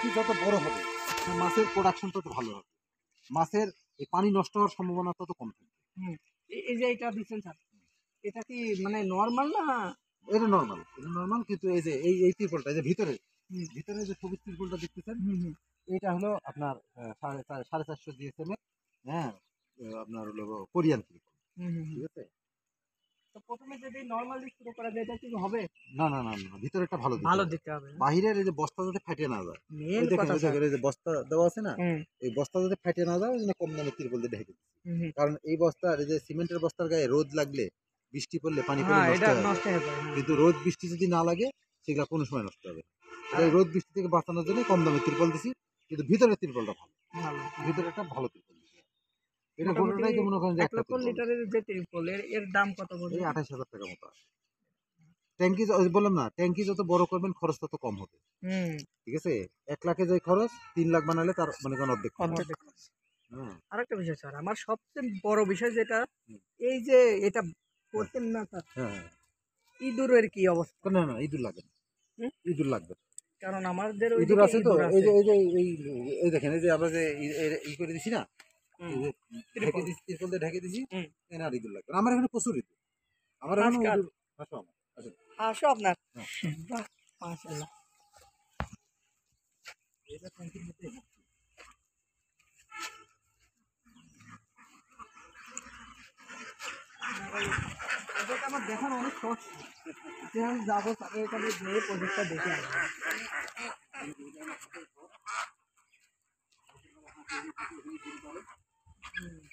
ট্যাঙ্কি যত বড় হবে মাছের প্রোডাকশন তত ভালো হবে, মাছের এই পানি নষ্ট হওয়ার সম্ভাবনা তত কম থাকবে। এই যে এটা দিচ্ছেন স্যার, এটা কি মানে নর্মাল না? এটা নর্মাল, এটা নর্মাল, কিন্তু এই যে এই ত্রিপলটা, এই যে ভিতরে যে সবুজ ত্রিপলটা দেখতেছেন, এটা হলো আপনার 450 জিএসএম এর, হ্যাঁ, আপনার হলো কোরিয়ান ত্রিপল, ঠিক আছে। তো প্রথমে যদি নরমালি শুরু করা যায় এটা কি হবে? না না না না, ভিতরেরটা ভালো ভালো দিতে হবে। বাহিরের এই যে বস্তা যাতে ফাটিয়ে না যায়, মেন কথা দেখেন এই যে বস্তা দেওয়া আছে না, এই বস্তা যাতে ফাটিয়ে না যায়, ওই জন্য কম দামে ত্রিপল দিয়ে ঢেকে দিচ্ছি। কারণ এই বস্তার, এই যে সিমেন্টের বস্তার গায়ে রোদ লাগলে, বৃষ্টি পড়লে, পানি পড়লে নষ্ট হয়ে যাবে, কিন্তু রোদ বৃষ্টি যদি না লাগে সেগুলো কোনো সময় নষ্ট হবে না। এই রোদ বৃষ্টি থেকে বাঁচানোর জন্য কম দামে ত্রিপল দিছি, কিন্তু ভিতরের ত্রিপলটা ভালো, ভিতরে একটা ভালো ত্রিপল দিছি। এটা গোটাটাই তো মনে করেন যে 1 লক্ষ লিটারের যে ত্রিপল এর দাম কত বলুন? এই 28,000 টাকা মতো আসে। ট্যাঙ্কি বললাম না, ট্যাঙ্কি যত বড় করবেন খরচ তত কম হবে, ঠিক আছে। 1 লাখে যে খরচ 3 লাখ বানালে তার মানে কোন অর্ধেক খরচ। আরেকটা বিষয় স্যার, আমার সবচেয়ে বড় বিষয় যেটা, এই যে এটা করতেন না স্যার, ইঁদুরের কি অবস্থা? না না, ইঁদুর লাগবে না, ইঁদুর লাগবে, কারণ আমাদের ইঁদুর আছে তো। এই দেখেন, এই যে আমরা যে ই করে দিছি না, ঢেকে দিছি, ত্রিপল দিয়ে ঢেকে দিছি, এখানে আর ইঁদুর লাগবে না। আমার এখানে প্রচুর ইঁদুর, আমার এখানে ইঁদুর। আসো আপনার, বাহ মাশাআল্লাহ। এটা ট্যাঙ্কির মধ্যে আমার দেখার অনেক শখ, যে আমি যাবো তাদের এখানে গিয়ে প্রজেক্টটা দেখে আসবো।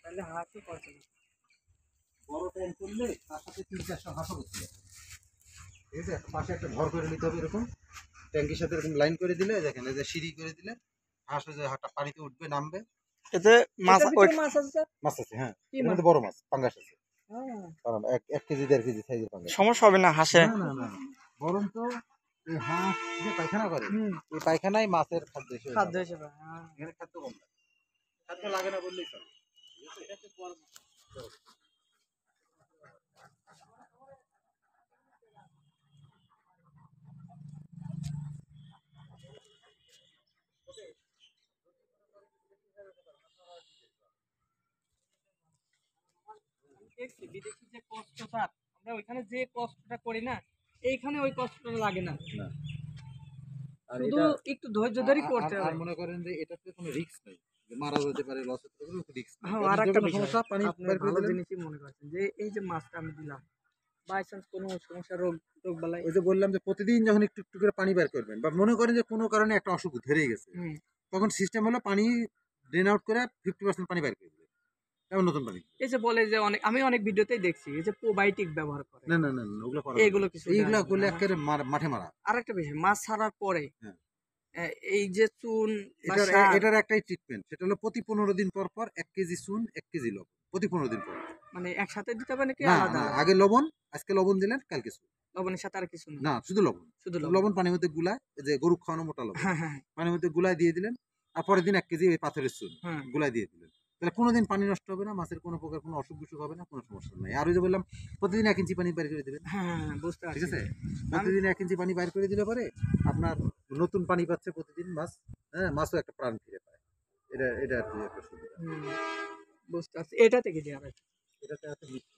তাহলে হাঁসই করছে না, বড় ট্যাঙ্ক করলে তার সাথে 3-4টা হাঁসও করতে হবে, ঠিক আছে। পাশে একটা ঘর করে নিতে হবে, এরকম ট্যাঙ্কির সাথে এরকম লাইন করে দিলে, দেখেন এই যে সিঁড়ি করে দিলে হাঁস ওই যে হাঁটা পানিতে উঠবে, নামবে। এতে মাছ আছে, মাছ আছে, হ্যাঁ, এর মধ্যে বড় মাছ পাঙ্গাস আছে, কারণ 1 কেজি 1.5 কেজি সাইজের পাঙ্গাস। সমস্যা হবে না হাঁসে? না না না, বরং তো এই হাঁস যে পায়খানা করে, এই পায়খানাই মাছের খাদ্য হিসেবে, এখানে খাদ্য কম লাগে, খাদ্য লাগে না বললেই চলে, ঠিক আছে। দেখছি বিদেশি যে কষ্ট স্যার, আমরা ওইখানে যে কষ্টটা করি না, এইখানে ওই কষ্টটা লাগে না, শুধু একটু ধৈর্য ধরে করতে হবে। আর মনে করেন যে এটাতে কোনো রিস্ক নেই, যে মারা যেতে পারে, লস হতে পারে, কোনো রিস্ক নেই। হ্যাঁ, আর একটা সমস্যা, পানি ভালো জিনিসই মনে করছেন যে এই যে মাছটা আমি দিলাম, বাই চান্স কোনো সমস্যা, রোগ বালাই, ওই যে বললাম যে প্রতিদিন যখন একটু একটু করে পানি বের করবেন, বা মনে করেন যে কোনো কারণে একটা অসুখ ধরে গেছে, তখন সিস্টেম হলো পানি ড্রেন আউট করে 50% পানি বের করে দিবে, এমন নতুন পানি। এই যে বলে যে আমি অনেক ভিডিওতেই দেখছি এই যে প্রোবায়োটিক ব্যবহার করে, না না না, ওগুলো করা, এগুলো কিছু, এইগুলো করলে একেবারে মাঠে মারা। আরেকটা বিষয়, মাছ ছাড়ার পরে এই যে চুন, এটার একটাই ট্রিটমেন্ট, সেটা হলো প্রতি 15 দিন পর পর 1 কেজি চুন 1 কেজি লবণ, প্রতি 15 দিন পর। মানে একসাথে দিতে হবে নাকি না আলাদা? না, আগে লবণ, আজকে লবণ দিলেন, কালকে চুন। লবণের সাথে আর কিছু না, শুধু লবণ, লবণ পানির মধ্যে গুলায়, যে গরু খাওয়ানো মোটা লবণ, পানির মধ্যে গুলায় দিয়ে দিলেন, আর পরের দিন 1 কেজি ওই পাথরের চুন গুলায় দিয়ে দিলেন, তাহলে কোনোদিন পানি নষ্ট হবে না, মাছের কোনো প্রকার কোনো অসুখ বিসুখ হবে না, কোনো সমস্যা নাই। আর ওই যে বললাম প্রতিদিন 1 ইঞ্চি পানি বাইর করে দিবেন, বুঝতে পারছি, ঠিক আছে। প্রতিদিন 1 ইঞ্চি পানি বাইর করে দিলে পরে আপনার নতুন পানি পাচ্ছে প্রতিদিন মাছ, হ্যাঁ, মাছও একটা প্রাণ ফিরে পায়। এটা আর কি একটা সুবিধা। বুঝতে পারছি। এটাতে কি দেওয়া আছে? এটাতে আছে মিক্স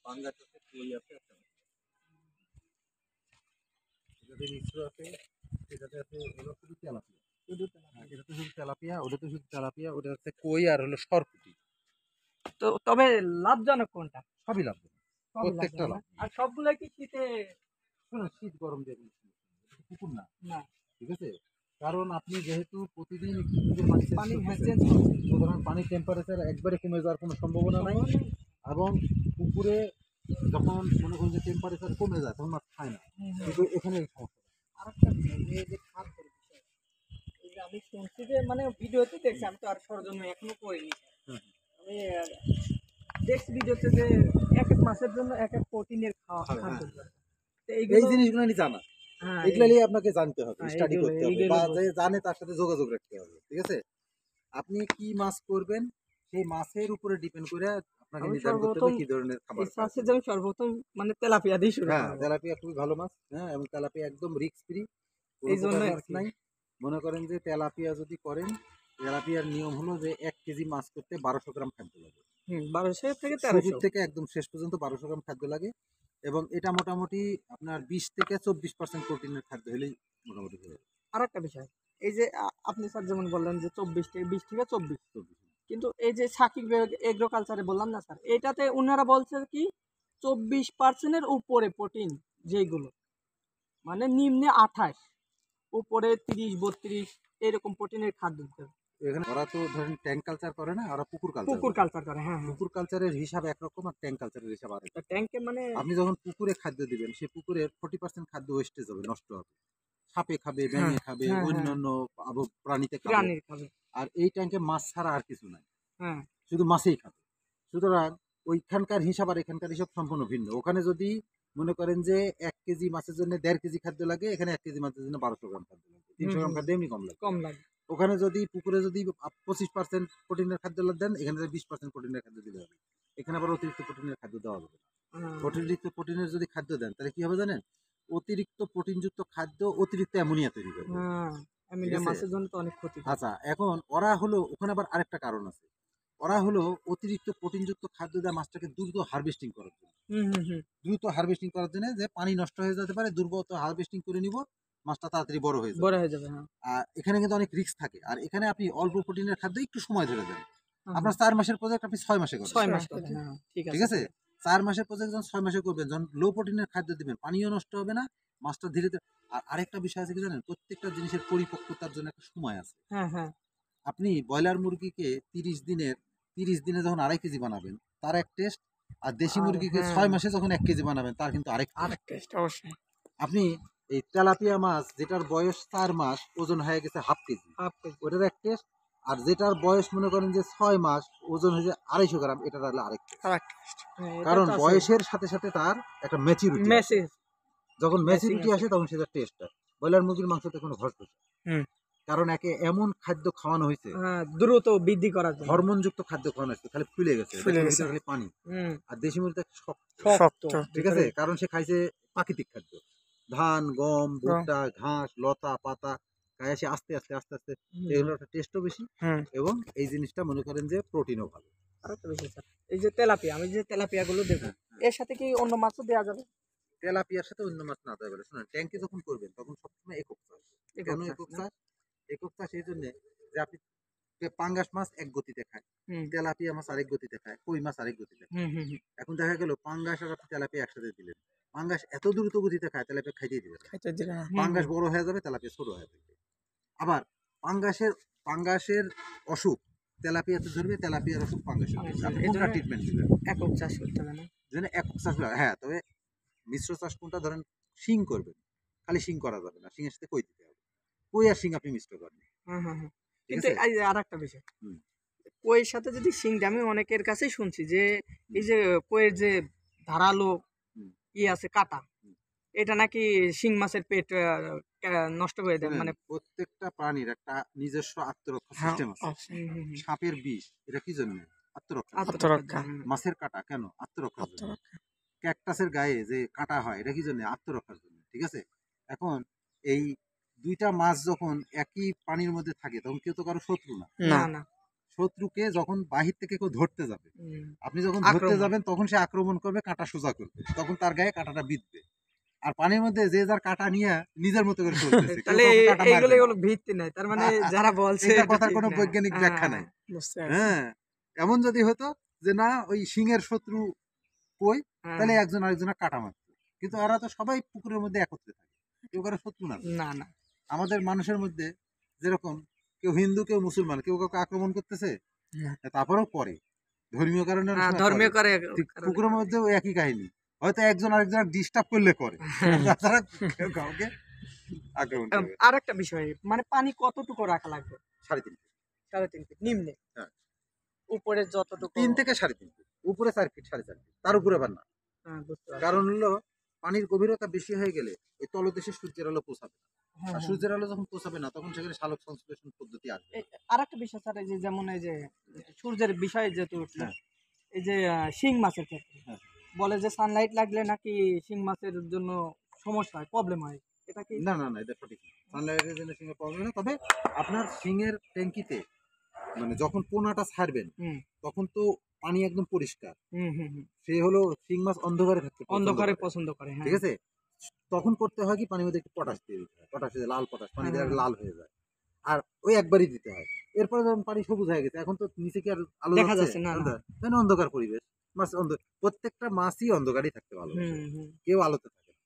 পাঙ্গাস আছে, কই আছে, এটাতে মিক্স আছে, এটাতে আছে হলো শুধু তেলাপিয়া, এটাতে শুধু তেলাপিয়া, ওটাতে শুধু তেলাপিয়া, ওটা হচ্ছে কই আর হলো সরপুঁটি। তো তবে লাভজনক কোনটা? সবই লাভজনক, প্রত্যেকটা লাভ। আর সবগুলো কি শীতে? শুনুন, শীত গরম দিয়ে পুকুর না, ঠিক আছে। কারণ আপনি যেহেতু প্রতিদিন পানি চেঞ্জ করছেন, সুতরাং পানির টেম্পারেচার একবারে কমে যাওয়ার কোনো সম্ভাবনা নাই, এবং পুকুরে যখন মনে করেন যে টেম্পারেচার কমে যায় তখন মাছ খায় না, কিন্তু এখানে এই সমস্যা। আরেকটা বিষয়, এই যে খাদ্যের বিষয়, এই যে আমি শুনছি যে মানে ভিডিওতে দেখছি, আমি তো আর সরজন্য এখনো করিনি, আমি দেখছি ভিডিওতে যে এক এক মাসের জন্য এক এক প্রোটিনের খাদ্য, এই জিনিসগুলো নিয়ে জানা, এগুলো নিয়ে আপনাকে জানতে হবে, স্টাডি করতে হবে, বা যে জানে তার সাথে যোগাযোগ রাখতে হবে, ঠিক আছে। আপনি কি মাছ করবেন সেই মাছের উপরে ডিপেন্ড করে আপনাকে নির্ধারণ করতে হবে কি ধরনের খাবার। আমি সর্বপ্রথম মানে তেলাপিয়া দিয়ে শুরু করব। তেলাপিয়া খুবই ভালো মাছ, হ্যাঁ, এবং তেলাপিয়া একদম রিস্ক ফ্রি, এই জন্য নাই। মনে করেন যে তেলাপিয়া যদি করেন, তেলাপিয়ার নিয়ম হলো যে 1 কেজি মাছ করতে 1200 গ্রাম খাদ্য লাগে। 1200 থেকে শুরু 1300 থেকে একদম শেষ পর্যন্ত 1200 গ্রাম খাদ্য লাগে, এবং এটা মোটামুটি আপনার 20 থেকে 24% প্রোটিনের খাদ্য হলেই মোটামুটি হয়ে যাবে। আরেকটা বিষয়, এই যে আপনি স্যার যেমন বললেন যে 20 থেকে 24, 24। কিন্তু এই যে সাকিব এগ্রো কালচারে বললাম না স্যার, এটাতে ওনারা বলছে কি 24% উপরে প্রোটিন, যেগুলো মানে নিম্নে 28, উপরে 30-32 এরকম প্রোটিনের খাদ্য দিতে হবে। এখানে ওরা তো ধরেন ট্যাঙ্ক কালচার করে না, ওরা পুকুর কালচার পুকুর করে। কালচার করে, হ্যাঁ হ্যাঁ। পুকুর কালচারের হিসাব একরকম আর ট্যাঙ্ক কালচারের হিসাব আরেক। ট্যাঙ্কে মানে আপনি যখন পুকুরে খাদ্য দিবেন, সেই পুকুরের 40% খাদ্য ওয়েস্টেজ হবে, নষ্ট হবে। সাপে খাবে, হ্যাঁ ব্যাঙে খাবে, হ্যাঁ হ্যাঁ, অন্যান্য প্রাণীতে খাবে। প্রাণীর খাবে। আর এই ট্যাঙ্কে মাছ ছাড়া আর কিছু নাই, হ্যাঁ শুধু মাছেই খাবে। সুতরাং ওইখানকার হিসাব আর এখানকার হিসাব সম্পূর্ণ ভিন্ন। ওখানে যদি মনে করেন যে 1 কেজি মাছের জন্য 1.5 কেজি খাদ্য লাগে, এখানে 1 কেজি মাছের জন্য 1200 গ্রাম খাদ্য লাগে, 300 গ্রাম খাদ্য এমনি কম লাগে। কম লাগে। ওখানে যদি পুকুরে যদি 25% প্রোটিনের খাদ্য দেন, এখানে 20% প্রোটিনের খাদ্য দিতে হবে। এখানে আবার অতিরিক্ত প্রোটিনের খাদ্য দেওয়া হবে না। অতিরিক্ত প্রোটিনের যদি খাদ্য দেন, তাহলে কি হবে জানেন? অতিরিক্ত প্রোটিনযুক্ত খাদ্য অতিরিক্ত অ্যামোনিয়া তৈরি করবে। অ্যামোনিয়া মাছের জন্য তো অনেক ক্ষতি। আচ্ছা, এখন ওরা হলো, ওখানে আবার আরেকটা কারণ আছে। ওরা হলো অতিরিক্ত প্রোটিনযুক্ত খাদ্য দেওয়া মাছটাকে দ্রুত হারভেস্টিং করার জন্য। দ্রুত হারভেস্টিং করার জন্য, যে পানি নষ্ট হয়ে যেতে পারে, দ্রুত হারভেস্টিং করে নিব, মাছটা তাড়াতাড়ি বড় হয়ে যাবে। আর এখানে কিন্তু অনেক রিস্ক থাকে। আর এখানে আপনি অল্প প্রোটিনের খাদ্য একটু সময় ধরে দেন। আপনার 4 মাসের প্রজেক্ট আপনি 6 মাসে করবেন। 6 মাস ঠিক আছে? 4 মাসের প্রজেক্ট যখন 6 মাসে করবেন, যখন লো প্রোটিনের খাদ্য দিবেন, পানিও নষ্ট হবে না, মাছটা ধীরে ধীরে। আর আরেকটা বিষয় আছে কি জানেন? প্রত্যেকটা জিনিসের পরিপক্কতার জন্য একটা সময় আছে। আপনি ব্রয়লার মুরগিকে 30 দিনে যখন 2.5 কেজি বানাবেন, তার এক টেস্ট। আর দেশি মুরগিকে 6 মাসে যখন 1 কেজি বানাবেন, তার কিন্তু আরেক টেস্ট অবশ্যই। আপনি এই তেলাপিয়া মাছ যেটার বয়স 4 মাস, ওজন হয়ে গেছে হাফ কেজি, ওটার এক টেস্ট। আর যেটার বয়স মনে করেন যে 6 মাস, ওজন হয়েছে 250 গ্রাম, এটার হলো আরেক টেস্ট। কারণ বয়সের সাথে সাথে তার একটা ম্যাচুরিটি, যখন ম্যাচুরিটি আসে তখন সেটা টেস্ট হয়। ব্রয়লার মুরগির মাংসতে কোনো ভরসা, কারণ একে এমন খাদ্য খাওয়ানো হয়েছে দ্রুত বৃদ্ধি করার জন্য, হরমোনযুক্ত খাদ্য খাওয়ানো হয়েছে, খালি ফুলে গেছে, খালি পানি। আর দেশি মুরগিটা শক্ত, ঠিক আছে? কারণ সে খাইছে প্রাকৃতিক খাদ্য, ধান, গম, ভুট্টা, ঘাস, লতা পাতা খায়, সে আস্তে আস্তে আস্তে আস্তে, এগুলোর একটা টেস্টও বেশি, এবং এই জিনিসটা মনে করেন যে প্রোটিনও ভালো। আরেকটা বিষয় স্যার, এই যে তেলাপিয়া, আমি যে তেলাপিয়া গুলো দেবো, এর সাথে কি অন্য মাছও দেওয়া যাবে? তেলাপিয়ার সাথে অন্য মাছ না দেওয়া যাবে। শুনুন, ট্যাঙ্কে যখন করবেন তখন সবসময় একক চাষ। কেন একক চাষ? একক চাষ এই জন্য যে আপনি পাঙ্গাস মাছ এক গতিতে খায়, তেলাপিয়া মাছ আরেক গতিতে খায়, কই মাছ আরেক গতিতে খায়। এখন দেখা গেল পাঙ্গাস আর আপনি তেলাপিয়া একসাথে দিলেন, পাঙ্গাস এত দ্রুত গতিতে খায়, তেলাপিয়া খাইতেই দিবে না। পাঙ্গাস বড় হয়ে যাবে, তেলাপিয়া ছোট হয়ে যাবে। আবার পাঙ্গাসের অসুখ তেলাপিয়াতে ধরবে, তেলাপিয়ার অসুখ পাঙ্গাসে ধরবে। আপনি কোনটা ট্রিটমেন্ট দিবেন? একক চাষ করতে হবে না, যেন একক চাষ। হ্যাঁ, তবে মিশ্র চাষ কোনটা? ধরেন শিং করবেন, খালি শিং করা যাবে না, শিংয়ের সাথে কই দিতে হবে। কই আর শিং আপনি মিশ্র করেন। কিন্তু আর একটা বিষয়, কইয়ের সাথে যদি শিং দেয়, আমি অনেকের কাছেই শুনছি যে এই যে কইয়ের যে ধারালো আছে কাটা, এটা নাকি শিং মাছের পেট নষ্ট করে দেয়। মানে প্রত্যেকটা প্রাণীর একটা নিজস্ব আত্মরক্ষা সিস্টেম আছে। সাপের বিষ, এটা কি জন্য? আত্মরক্ষা। মাছের কাটা কেন? আত্মরক্ষার জন্য। ক্যাকটাসের গায়ে যে কাটা হয়, এটা কি জন্য? আত্মরক্ষার জন্য। ঠিক আছে? এখন এই দুইটা মাছ যখন একই পানির মধ্যে থাকে, তখন কেউ তো কারো শত্রু না। শত্রুকে যখন বাহির থেকে কেউ ধরতে যাবে, আপনি যখন ধরতে যাবেন, তখন সে আক্রমণ করবে, কাঁটা সোজা করবে, তখন তার গায়ে কাঁটাটা বিঁধবে। আর পানির মধ্যে যে যার কাঁটা নিয়ে নিজের মতো করে চলতেছে, তাহলে এইগুলো ভিত্তি নাই। তার মানে যারা বলছে এটা কথার কোনো বৈজ্ঞানিক ব্যাখ্যা নাই। হ্যাঁ, এমন যদি হতো যে না ওই সিংহের শত্রু কই, তাহলে একজন আরেকজনের কাটা মারত। কিন্তু এরা তো সবাই পুকুরের মধ্যে একত্রে থাকে, কেউ কারো শত্রু না। না, আমাদের মানুষের মধ্যে যেরকম কেউ হিন্দু কেউ মুসলমান, কেউ কাউকে আক্রমণ করতেছে, তারপরেও করে ধর্মীয় কারণে, পুকুরের মধ্যেও একই কাহিনী। হয়তো একজন আরেকজন ডিস্টার্ব করলে করে, তাছাড়া কেউ কাউকে আক্রমণ করে। আর একটা বিষয়, মানে পানি কতটুকু রাখা লাগবে? 3.5 ফিট নিম্নে, উপরে যতটুকু 3 থেকে 3.5 ফিট, উপরে 4 ফিট 4.5 ফিট, তার উপরে আবার না। কারণ হলো পানির গভীরতা বেশি হয়ে গেলে ওই তলদেশে সূর্যের আলো পৌঁছাবে না। আর সূর্যের আলো যখন পৌঁছাবে না, তখন সেখানে সালোক সংশ্লেষণ পদ্ধতি আসবে। আর একটা বিষয় স্যার, এই যে যেমন এই যে সূর্যের বিষয়ে যেহেতু উঠলো, এই যে শিং মাছের ক্ষেত্রে বলে যে সানলাইট লাগলে নাকি শিং মাছের জন্য সমস্যা হয়, প্রবলেম হয়, এটা কি? না, এটা সঠিক না। সানলাইটের জন্য শিঙের প্রবলেম হয়। তবে আপনার শিঙের ট্যাঙ্কিতে মানে যখন পোনাটা ছাড়বেন তখন তো পানি একদম পরিষ্কার। সে হলো শিং মাছ অন্ধকারে থাকতে পছন্দ করে, ঠিক আছে। তখন করতে হয় কি পানির মধ্যে একটু পটাশ দিয়ে দিতে হয়, পটাশ দিয়ে লাল পটাশ পানি দিয়ে লাল হয়ে যায়। আর ওই একবারই দিতে হয়। এরপরে যখন পানি সবুজ হয়ে গেছে, এখন তো নিচে কি আর আলো দেখা যাচ্ছে না, অন্ধকার পরিবেশ। মাছ প্রত্যেকটা মাছই অন্ধকারই থাকতে ভালোবাসে, কেউ আলোতে থাকে না।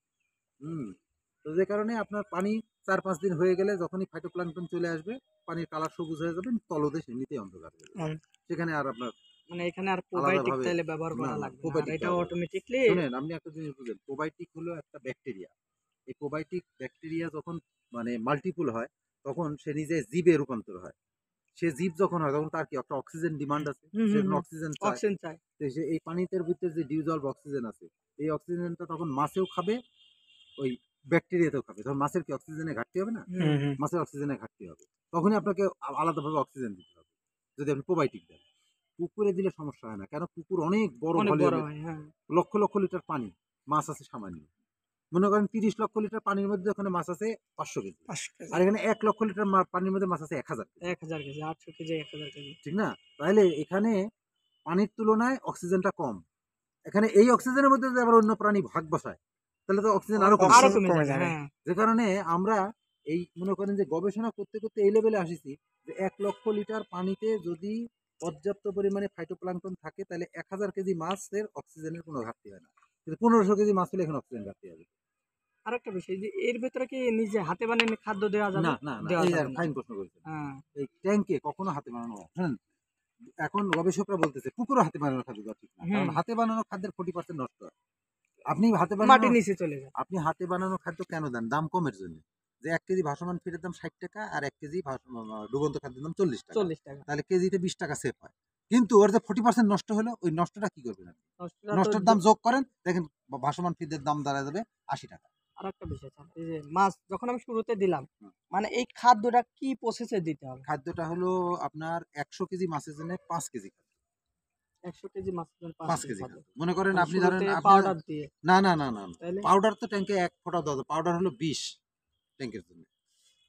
তো যে কারণে আপনার পানি 4-5 দিন হয়ে গেলে যখনই ফাইটোপ্লাঙ্কটন চলে আসবে, পানির কালার সবুজ হয়ে যাবে, তলদেশ এমনিতেই অন্ধকার হয়ে যাবে। সেখানে আর আপনার মানে এখানে আর প্রোবায়োটিক তেলে ব্যবহার করা লাগবে না, এটা অটোমেটিক্যালি। শুনেন, আপনি একটা জিনিস বুঝেন, প্রোবায়োটিক হলো একটা ব্যাকটেরিয়া। এই প্রোবায়োটিক ব্যাকটেরিয়া যখন মানে মাল্টিপল হয়, তখন সে নিজে জীবে রূপান্তর হয়। সে জীব যখন হয় তখন তার কি একটা অক্সিজেন ডিমান্ড আছে, সে অক্সিজেন চায়। সে এই পানির ভিতরে যে ডিজলভ অক্সিজেন আছে, এই অক্সিজেনটা তখন মাছেও খাবে, ওই ব্যাকটেরিয়াতেও খাবে। তখন মাছের কি অক্সিজেনের ঘাটতি হবে না? মাছের অক্সিজেনের ঘাটতি হবে, তখনই আপনাকে আলাদাভাবে অক্সিজেন দিতে হবে যদি আপনি প্রোবায়োটিক দেন। পুকুরে দিলে সমস্যা হয় না, কেন পুকুর অনেক বড় ভলিউমের, লক্ষ লক্ষ লিটার পানি, মাছ আছে সামান্য। মনে করেন 30 লক্ষ লিটার পানির মধ্যে ওখানে মাছ আছে 500 কেজি, আর এখানে 1 লক্ষ লিটার পানির মধ্যে মাছ আছে 1000 কেজি, 800 কেজি 1000 কেজি, ঠিক না? তাহলে এখানে পানির তুলনায় অক্সিজেনটা কম। এখানে এই অক্সিজেনের মধ্যে যদি আবার অন্য প্রাণী ভাগ বসায়, তাহলে তো অক্সিজেন আরো কমে যাবে। যে কারণে আমরা এই মনে করেন যে গবেষণা করতে করতে এই লেভেলে আসিছি যে 1 লক্ষ লিটার পানিতে যদি পর্যাপ্ত পরিমাণে ফাইটোপ্লাঙ্কটন থাকে, তাহলে 1000 কেজি মাছের অক্সিজেনের কোনো ঘাটতি হয় না। কিন্তু 1500 কেজি মাছ হলে এখানে অক্সিজেন ঘাটতি হবে। আরেকটা বিষয় যে এর ভিতরে কি নিজে হাতে বানিয়ে খাদ্য দেওয়া যাবে? না, এই আর ফাইন প্রশ্ন করেছেন। এই ট্যাঙ্কে কখনো হাতে বানানো হয় না। এখন গবেষকরা বলতেছে পুকুরও হাতে বানানো খাদ্য দেওয়া ঠিক না, কারণ হাতে বানানো খাদ্যের 40% নষ্ট হয়। আপনি হাতে বানানো মাটির নিচে চলে যায়। আপনি হাতে বানানো খাদ্য কেন দেন? দাম কমের জন্য। যে 1 কেজি ভাসমান ফিডের দাম 60 টাকা আর 1 কেজি ডুবন্ত খাদ্যের দাম 40 টাকা। তাহলে কেজিতে 20 টাকা সেভ হয়। কিন্তু ওর যে 40% নষ্ট হলো, ওই নষ্টটা কি করবেন আপনি? নষ্টের দাম যোগ করেন, দেখেন ভাসমান ফিডের দাম দাঁড়ায় যাবে 80 টাকা। আরেকটা বিষয় স্যার, এই যে মাছ যখন আমি শুরুতে দিলাম, মানে এই খাদ্যটা কি প্রসেসে দিতে হবে? খাদ্যটা হলো আপনার 100 কেজি মাছের জন্য 5 কেজি খাদ্য। 100 কেজি মাছের জন্য 5 কেজি খাদ্য। মনে করেন আপনি ধরেন পাউডার দিয়ে। না, পাউডার তো ট্যাঙ্কে 1 ফোঁটাও দেওয়া, পাউডার হলো বিষ ট্যাঙ্কের জন্য।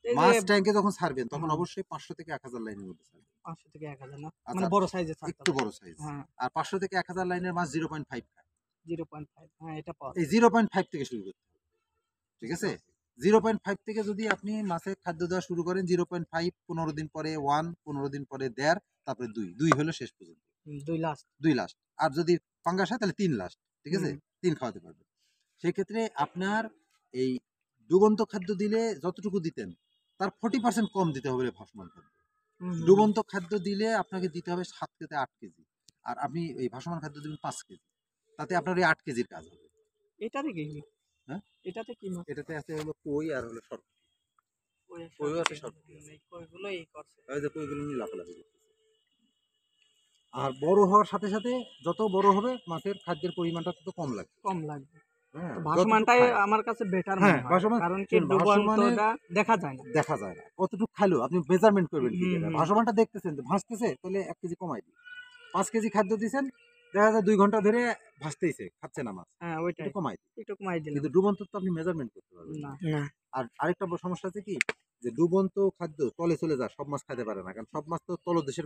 মাছ ট্যাঙ্কে যখন ছাড়বেন তখন অবশ্যই 500 থেকে 1000 লাইনের মধ্যে ছাড়বেন। 500 থেকে 1000 না, মানে বড় সাইজের ছাড়তে হবে, একটু বড় সাইজ। আর 500 থেকে 1000 লাইনের মাছ 0.5 খায়। 0.5, হ্যাঁ এটা পাওয়া। এই 0.5 থেকে শুরু করতে হবে, ঠিক আছে? 0.5 থেকে যদি আপনি মাছের খাদ্য দেওয়া শুরু করেন, 0.5 15 দিন পরে 1, 15 দিন পরে 1.5, তারপরে 2 হলো শেষ পর্যন্ত। 2 লাস্ট। আর যদি পাঙ্গাস হয় তাহলে 3 লাস্ট, ঠিক আছে? 3 খাওয়াতে পারবেন। সেক্ষেত্রে আপনার এই ডুবন্ত খাদ্য দিলে যতটুকু দিতেন তার 40% কম দিতে হবে ভাসমান খাদ্য। ডুবন্ত খাদ্য দিলে আপনাকে দিতে হবে 7 থেকে 8 কেজি, আর আপনি এই ভাসমান খাদ্য দিবেন 5 কেজি, তাতে আপনার ওই 8 কেজির কাজ হবে। এটাতে কি? হ্যাঁ, এটাতে কি মাছ? এটাতে আছে হলো কই আর হলো সরপুঁটি। কইও আছে, সরপুঁটি আছে। কইগুলোই করছে, ওই যে কইগুলো নিয়ে লাফালাফি করতেছে। আর বড় হওয়ার সাথে সাথে যত বড় হবে মাছের খাদ্যের পরিমাণটা তত কম লাগবে। হ্যাঁ, ভাসমানটাই আমার কাছে বেটার মনে হয়, কারণ কি ডুবন্তটা দেখা যায় না। কতটুকু খালো আপনি মেজারমেন্ট করবেন কি করে? ভাসমানটা দেখতেছেন তো ভাসতেছে, তাহলে 1 কেজি কমাই দিন। 5 কেজি খাদ্য দিবেন, দেখা যায় 2 ঘন্টা ধরে ভাসতেইছে, খাচ্ছে না মাছ। হ্যাঁ, ওইটাই একটু কমাই দিন। কিন্তু ডুবন্ত তো আপনি মেজারমেন্ট করতে পারবেন না। আর আরেকটা সমস্যা আছে কি, যে ডুবন্ত খাদ্য তলে চলে যায়, সব মাছ খেতে পারে না, কারণ সব মাছ তো তলদেশের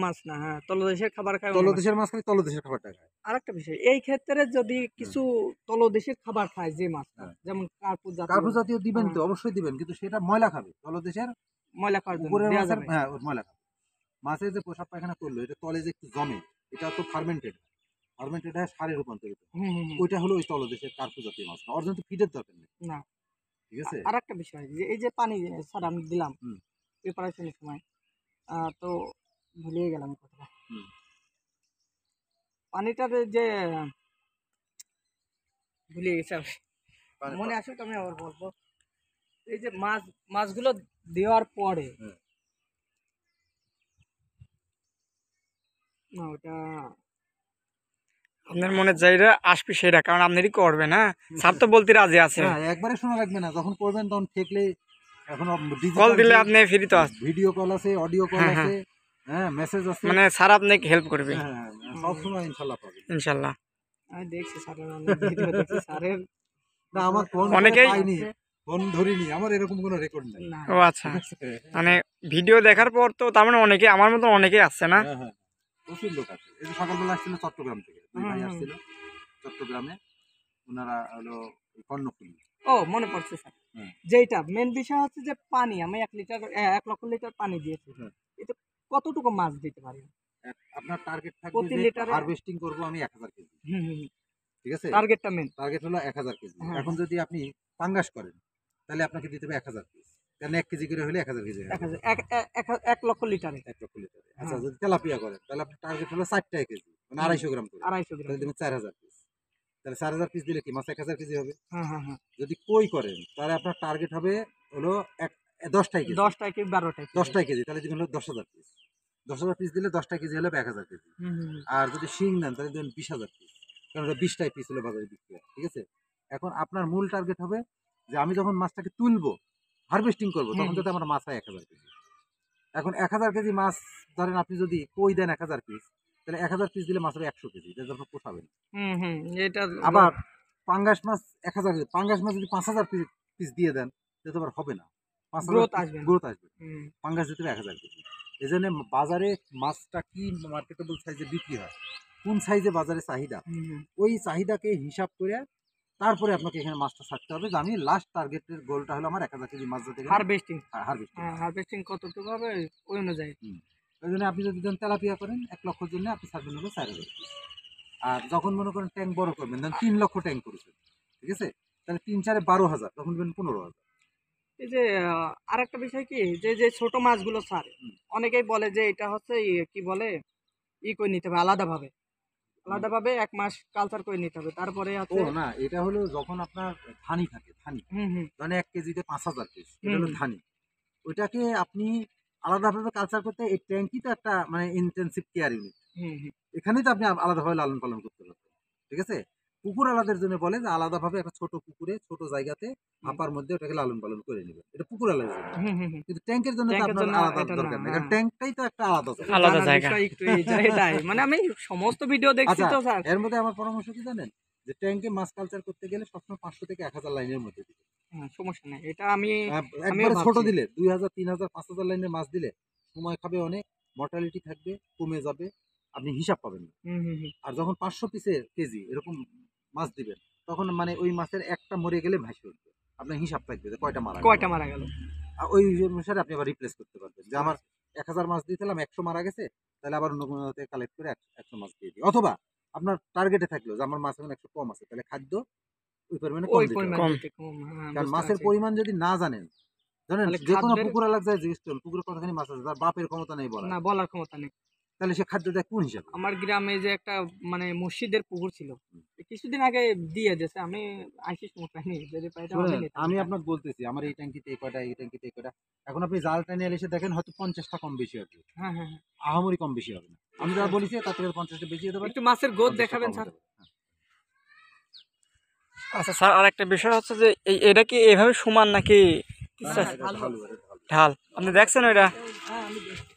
মাছ না। হ্যাঁ, তলদেশের খাবার খায়, তলদেশের মাছ খায়, তলদেশের খাবারটা খায়। আরেকটা বিষয়, এই ক্ষেত্রে যদি কিছু তলদেশের খাবার খায় যে মাছ, যেমন কার্পু জাতীয় দিবেন তো, অবশ্যই দিবেন, কিন্তু সেটা ময়লা খাবে, তলদেশের ময়লা খাওয়ার জন্য দেয়া যাবে। হ্যাঁ, ময়লা খাবে। মাছের যে প্রসাব পায়খানা করলো, এটা তলে যে একটু জমে, এটা তো ফার্মেন্টেড হয়, সারে রূপান্তরিত। ওইটা হলো ওই তলদেশের কার্পু জাতীয় মাছ, ওর জন্য ফিডের দরকার নেই। না, ঠিক আছে? আরেকটা বিষয়, যে এই যে পানি স্যার আমি দিলাম প্রিপারেশনের সময়, তো ভুলিয়ে গেলাম কথাটা। পানিটার যে ভুলিয়ে গেছি আমি, মনে আসুক আমি আবার বলবো। এই যে মাছগুলো দেওয়ার পরে না, ওটা আপনার মনে যাইরা আসবে সেটা, কারণ আপনারই করবে না, স্যার তো বলতে রাজি আছে। একবারে শোনা লাগবে না, যখন করবেন তখন ঠেকলে, এখন কল দিলে আপনি ফ্রি তো আছে, ভিডিও কল আছে, অডিও কল আছে, হ্যাঁ, মেসেজ আছে, মানে স্যার আপনাকে হেল্প করবে। সব সময় ইনশাআল্লাহ পাবেন। ইনশাআল্লাহ। আমি দেখছি স্যারের ভিডিও দেখছি, স্যারের না, আমার ফোন অনেকেই পাইনি, ফোন ধরিনি, আমার এরকম কোনো রেকর্ড নাই। না ও আচ্ছা, মানে ভিডিও দেখার পর তো তার মানে অনেকে আমার মতো অনেকে আসছে না? হ্যাঁ হ্যাঁ, প্রচুর লোক আছে। এই যে সকালবেলা আসছিল চট্টগ্রাম থেকে, দুই ভাই হুম, হুম। আসছিল চট্টগ্রামে, ওনারা হলো কর্ণফুলী। ও মনে পড়ছে স্যার, হ্যাঁ। যেটা মেন বিষয় হচ্ছে যে পানি, আমি 1 লক্ষ লিটার পানি দিয়েছি, হ্যাঁ। এতে কতটুকু মাছ দিতে পারি? আপনার টার্গেট থাকবে প্রতি যে লিটারে হারভেস্টিং করব আমি 1000 কেজি, হুম হুম ঠিক আছে? টার্গেটটা মেন। টার্গেট হলো 1000 কেজি। হ্যাঁ, এখন যদি আপনি পাঙ্গাস করেন তাহলে আপনাকে দিতে হবে 1000 পিস, কারণ 1 কেজি করে হলে 1000 কেজি হয়, 1 লক্ষ লিটারে 1 লক্ষ লিটারে। আচ্ছা, হ্যাঁ। যদি তেলাপিয়া করেন তাহলে আপনার টার্গেট হলো 60 টাকা কেজি, মানে 250 গ্রাম করে, 250 গ্রাম। তাহলে দেবেন 4000 পিস। তাহলে 4000 পিস দিলে কি মাছ 1000 কেজি হবে? হ্যাঁ হ্যাঁ হ্যাঁ, যদি কই করেন তাহলে আপনার টার্গেট হবে হলো 10টাই কেজি, 10টায় কি 12টায়? 10টাই কেজি, তাহলে দিবেন হলো 10,000 পিস। 10,000 পিস দিলে 10টা কেজি হলে 1000 কেজি। হুম হুম আর যদি শিং নেন তাহলে দেবেন 20,000 পিস, কারণ ওটা 20টাই পিস হলে বাজারে বিক্রি হয়, ঠিক আছে? এখন আপনার মূল টার্গেট হবে যে আমি যখন মাছটাকে তুলবো, হারভেস্টিং করবো, তখন যাতে আমার মাছ হয় 1000 কেজি। এখন 1000 কেজি মাছ, ধরেন আপনি যদি কই দেন 1000 পিস, তাহলে 1000 পিস দিলে মাছ হবে 100 কেজি, এটা আপনার পোষাবে না। হুম হুম, এটা আবার পাঙ্গাস মাছ 1000 কেজি, পাঙ্গাস মাছ যদি 5000 পিস দিয়ে দেন তাহলে তো আবার হবে না, 5000 গ্রোথ আসবে না। গ্রোথ আসবে না। হুম পাঙ্গাস দিতে হবে 1000 কেজি। এই জন্য বাজারে মাছটা কি মার্কেটেবল সাইজে বিক্রি হয়, কোন সাইজে বাজারে চাহিদা, হুম হুম। ওই চাহিদাকে হিসাব করে তারপরে আপনাকে এখানে মাছটা ছাড়তে হবে যে আমি লাস্ট টার্গেটের গোলটা হলো আমার 1000 কেজি মাছ যাতে হারভেস্টিং, হারভেস্টিং। হ্যাঁ হারভেস্টিং কতটুকু হবে ওই অনুযায়ী। ওই জন্য আপনি যদি দেন তেলাপিয়া করেন 1 লক্ষর জন্য আপনি ছাড়বেন হলো 4000 পিস। আর যখন মনে করেন ট্যাঙ্ক বড় করবেন, দেন 3 লক্ষ ট্যাঙ্ক করেছেন, ঠিক আছে? তাহলে 3 4 12,000, তখন দেবেন 15,000। এই যে আরেকটা বিষয় কি, যে যে ছোট মাছগুলো স্যার, হুম। অনেকেই বলে যে এটা হচ্ছে কি বলে করে নিতে হবে আলাদাভাবে, আলাদাভাবে 1 মাস কালচার করে নিতে হবে, তারপরে ও হচ্ছে না, এটা হলো যখন আপনার ধানি থাকে, ধানি, হুম হুম মানে 1 কেজিতে 5,000 পিস, এটা হলো হুম ধানি। ওইটাকে আপনি আলাদাভাবে কালচার করতে, এই ট্যাঙ্কই তো একটা মানে ইনটেনসিভ কেয়ার ইউনিট। হুম হুম এখানেই তো আপনি আলাদাভাবে লালন পালন করতে পারবেন, ঠিক আছে? পুকুর আলাদের জন্য বলে যে আলাদাভাবে একটা ছোট পুকুরে ছোট জায়গাতে হাঁপার মধ্যে ওটাকে লালন পালন করে নেবেন, এটা পুকুর আলাদের জন্য। হুম হুম হুম। কিন্তু ট্যাঙ্কের জন্য তো ট্যাঙ্কের আপনার জন্য আলাদা এটা না, দরকার নেই, কারণ হ্যাঁ। ট্যাঙ্কটাই তো একটা আলাদা জায়গা। আলাদা জানার জায়গা। বিষয় একটু এটাই, মানে আমি সমস্ত ভিডিও দেখছি আচ্ছা, তো স্যার। এর মধ্যে আমার পরামর্শ কি জানেন, যে ট্যাঙ্কে মাছ কালচার করতে গেলে সবসময় 500 থেকে 1000 লাইনের মধ্যে দিতে। হ্যাঁ, সমস্যা নাই, এটা আমি আমিও একবারে ছোট ভাবছি। দিলে 2000 3000 5000 লাইনের মাছ দিলে সময় খাবে অনেক, মর্টালিটি থাকবে, কমে যাবে, আপনি হিসাব পাবেন না। হুম হুম হুম। আর যখন 500 পিসের কেজি এরকম মাছ দিবেন, তখন মানে ওই মাছের একটা মরে গেলে ভাসে উঠবে, আপনার হিসাব থাকবে যে কয়টা মারা গেল। কয়টা মারা গেল? ওই অনুসারে আপনি আবার রিপ্লেস করতে পারবেন, যে আমার 1000 মাছ দিয়েছিলাম 100 মারা গেছে, তাহলে আবার অন্য কোনো থেকে কালেক্ট করে 100 মাছ দিয়ে দিই। অথবা আপনার টার্গেটে থাকলো যে আমার মাছ এখন 100 কম আছে, তাহলে খাদ্য ওই পরিমাণে কম ওই দিতে পরিমাণ হবে। কম। দিতে কম, হ্যাঁ কারণ বুঝতে মাছের পারছি। পরিমাণ যদি না জানেন, জানেন তাহলে যে কোনো খাদ্যের পুকুর এলাকা যায় জিজ্ঞেস করুন পুকুরে কতখানি মাছ আছে, তার বাপের ক্ষমতা নেই বলা, না বলার ক্ষমতা নেই। তাহলে সে খাদ্য দেয় কোন হিসাবে? আমার গ্রামে যে একটা মানে মসজিদের পুকুর ছিল, কিছুদিন আগে দিয়ে দিয়েছে, আমি আইসি সমস্যা নেই, যদি পাইতাম আমি শুনেন, নিতাম আমি এটা। আপনাকে বলতেছি আমার এই ট্যাঙ্কিতে এই কয়টা, এই ট্যাঙ্কিতে এই কয়টা, এখন আপনি জাল টানিয়ে এসে দেখেন হয়তো 50টা কম বেশি হবে, হ্যাঁ হ্যাঁ হ্যাঁ। আহামরি কম বেশি হবে না। আমি যা বলেছি তার থেকে 50টা বেশি হতে পারে, একটু মাছের গোদ 50টা দেখাবেন কম স্যার। হতে পারে। হ্যাঁ। আচ্ছা স্যার, আর একটা বিষয় হচ্ছে যে এটা কি এভাবে সমান নাকি হ্যাঁ, এটা ঢালু, এটা ঢালু। ঢাল? আপনি দেখছেন ওইটা? হ্যাঁ আমি দেখছি।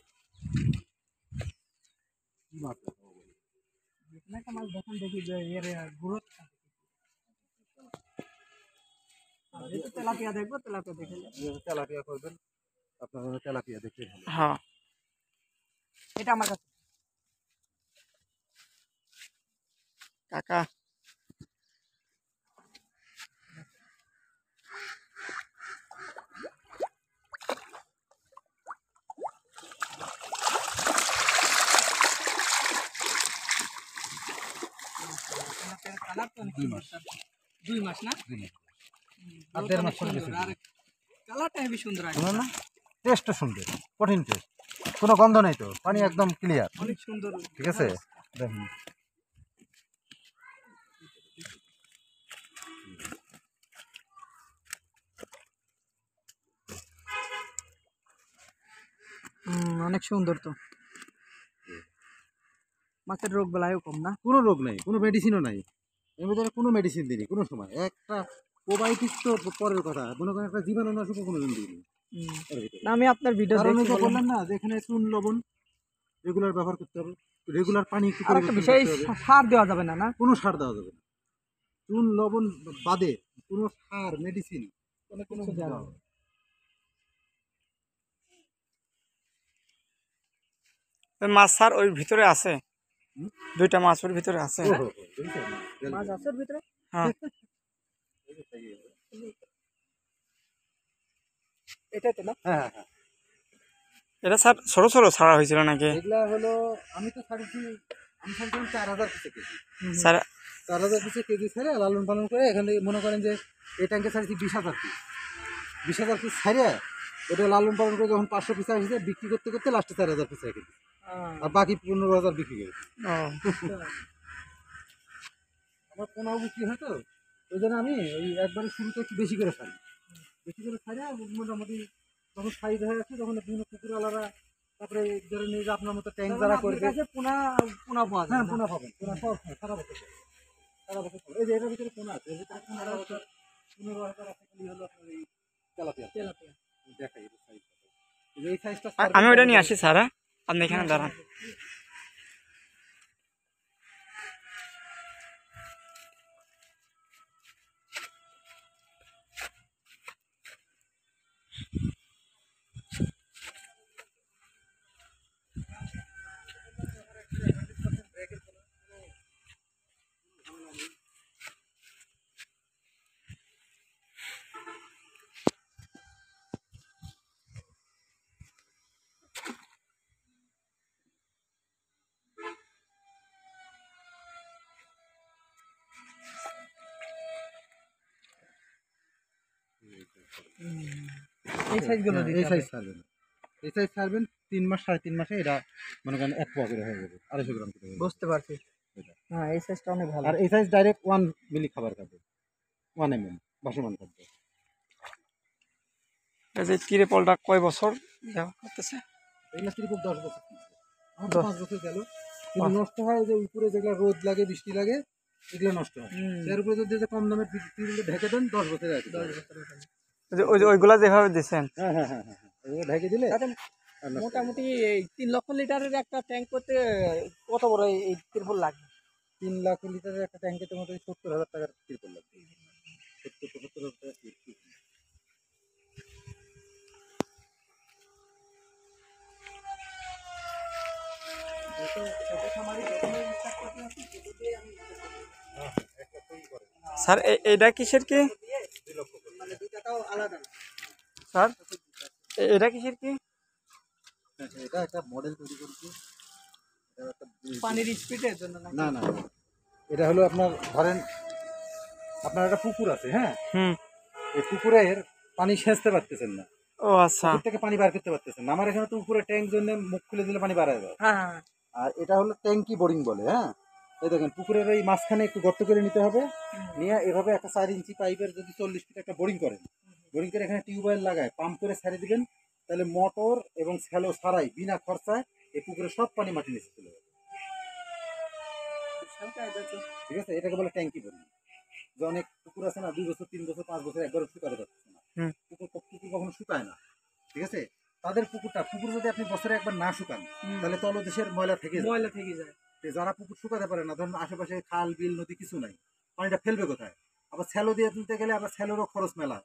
কি মাছ আছে? যেকোনো একটা মাছ দেখান দেখি যে এর গ্রোথ। যেহেতু তেলাপিয়া দেখবো, তেলাপিয়া দেখে নিই। যেভাবে তেলাপিয়া করবেন, আপনার তেলাপিয়া দেখতে ভালো। হ্যাঁ। এটা আমার কাছে কাকা, কালার তো অনেক 2 মাস। সুন্দর, 2 মাস না? আর growth 1.5 অনেক মাস পরে সুন্দর, বেশি আর কালারটা হেবি সুন্দর আছে, শুনুন না, টেস্টও সুন্দর, কঠিন টেস্ট, কোনো গন্ধ নেই তো, পানি একদম ক্লিয়ার, অনেক সুন্দর। ঠিক আছে? দেখুন অনেক সুন্দর তো, মাছের রোগ বেলায়ও কম না? কোনো রোগ নেই, কোনো মেডিসিনও নাই, এর ভিতরে কোনো মেডিসিন দিইনি কোনো সময়। একটা প্রোবায়োটিক তো পরের কথা, মনে করেন একটা জীবাণুনাশকও কোনো দিন দিইনি হুম। এর ভিতরে। না আমি আপনার ভিডিও কারণ ওই দেখছি যে বললাম। বললেন না যে এখানে চুন লবণ রেগুলার ব্যবহার করতে হবে, রেগুলার পানি একটু আর একটা পরিবর্তন বিষয়, করতে হবে, সার দেওয়া যাবে না, না? কোনো সার দেওয়া যাবে না, চুন লবণ বাদে কোনো সার মেডিসিন কোনো কিছু জানে না। ওই মাছ স্যার ওই ভিতরে আছে, হুম? 2টা মাছ ওর ভিতরে আছে। ওহো, দেখছেন? মাছ আছে ওর ভিতরে? হ্যাঁ এটাই তো না? হ্যাঁ হ্যাঁ হ্যাঁ। এটা স্যার ছোট ছোট ছাড়া হয়েছিল নাকি এগুলা হলো আমি তো ছাড়ছি, আমি ছাড়ছিলাম 4000 পিসে কেজি। স্যার? 4000 পিসে কেজি ছেড়ে লালন পালন করে এখান থেকে মনে করেন যে এই ট্যাঙ্কে ছাড়ছি 20,000 পিস। 20,000 পিস ছাড়িয়ে ওটা লালন পালন করে যখন 500 পিস আসছে বিক্রি করতে করতে লাস্টে 4000 পিস রেখে দিচ্ছি। আর বাকি 15,000 বিক্রি করে দিচ্ছি। ও আমার পোনাও বিক্রি হয় তো, ওই জন্য আমি ওই একবারে শুরুতে একটু বেশি করে ছাড়ি। বেশি করে ছাড়ি আর মোটামুটি যখন সাইজ হয়ে যাচ্ছে তখন বিভিন্ন পুকুরওয়ালারা তারপরে ধরে নিয়ে যে আপনার মতো ট্যাঙ্ক যারা করবে। পোনা পোনা পাওয়া যায় হ্যাঁ না? পোনা পাবেন, পোনা সব হয়, সারা বছর পাবেন। সারা বছর পাবেন। এই যে এটার ভিতরে পোনা আছে, এর ভিতরে 15,000 15,000 আছে খালি হলো আপনার এই তেলাপিয়া। তেলাপিয়া। দেখাই এটা সাইজ। এই সাইজটা আমি ওইটা নিয়ে আসি স্যার, হ্যাঁ? আপনি এখানে দাঁড়ান। এই সাইজগুলো এই দিতে সাইজ হবে। ছাড়বেন, এই সাইজ ছাড়বেন 3 মাস 3.5 মাসে এটা মনে করেন 1 পোয়া করে হয়ে যাবে, 250 গ্রাম করে হয়ে যাবে। বুঝতে পারছি। এটা। হ্যাঁ এই সাইজটা অনেক ভালো। আর এই সাইজ ডাইরেক্ট 1 মিলি খাবার খাবে, 1 mm ভাসমান খাদ্য। এই যে তিরপলটা কয় বছর ব্যবহার করতেছে? এগুলা তিরপল 10 বছর আমার তো 5 বছর গেল, কিন্তু নষ্ট হয় যে উপরে যেগুলা রোদ লাগে বৃষ্টি লাগে এগুলো নষ্ট হয়। এর উপরে যদি যে কম দামের তিরপল ঢেকে দেন 10 বছর আছে। 10 বছরের জন্য। ওই যে ওইগুলা যেভাবে দিচ্ছেন, হ্যাঁ হ্যাঁ হ্যাঁ হ্যাঁ, এগুলো ঢেকে দিলে তাতে আর নষ্ট হবে না। মোটামুটি এই 3 লক্ষ লিটারের একটা ট্যাঙ্ক করতে কত বড় এই তিরপল লাগবে? 3 লাখ লিটারের একটা ট্যাঙ্কে তো মোটামুটি 70,000 টাকার তিরপল লাগবে। 70-75,000 টাকার তিরপল। স্যার এইটা কিসের কি মানে দুটাটাও আলাদা না। স্যার? এটা কিসের কি? এটা একটা মডেল তৈরি করেছি। এটা একটা পানির স্পিডের জন্য নাকি? না না না। এটা হলো আপনার ধরেন আপনার একটা পুকুর আছে, হ্যাঁ? হুম। এই পুকুরের পানি সেচতে পারতেছেন না, ও আচ্ছা। পুকুর থেকে পানি বার করতে পারতেছেন না। আমার এখানে তো উপরে ট্যাঙ্ক জন্য মুখ খুলে দিলে পানি বাড়ায় যায়। হ্যাঁ হ্যাঁ। আর এটা হলো ট্যাঙ্কি বোরিং বলে, হ্যাঁ? এই দেখেন পুকুরের এই মাঝখানে একটু গর্ত করে নিতে হবে, নিয়ে এভাবে একটা 4 ইঞ্চি পাইপের যদি 40 ফিট একটা বোরিং করেন, বোরিং করে এখানে টিউবওয়েল লাগায় পাম্প করে ছেড়ে দিবেন, তাহলে মোটর এবং স্যালো ছাড়াই বিনা খরচায় এই পুকুরে সব পানি মাটি নিচে চলে যাবে। ঠিক আছে, এটাকে বলে ট্যাঙ্কি বোরিং। যে অনেক পুকুর আছে না 2 বছর 3 বছর 5 বছর একবার শুকাতে পারতেছে না, হুম। পুকুর কখনো শুকায় না, ঠিক আছে? তাদের পুকুর যদি আপনি বছরে একবার না শুকান তাহলে তলদেশের ময়লা থেকে যায়। ময়লা থেকে যায়। যারা পুকুর শুকাতে পারে না, ধরুন আশেপাশে খাল বিল নদী কিছু নাই, পানিটা ফেলবে কোথায়? আবার স্যালো দিয়ে তুলতে গেলে আবার স্যালোরও খরচ মেলা।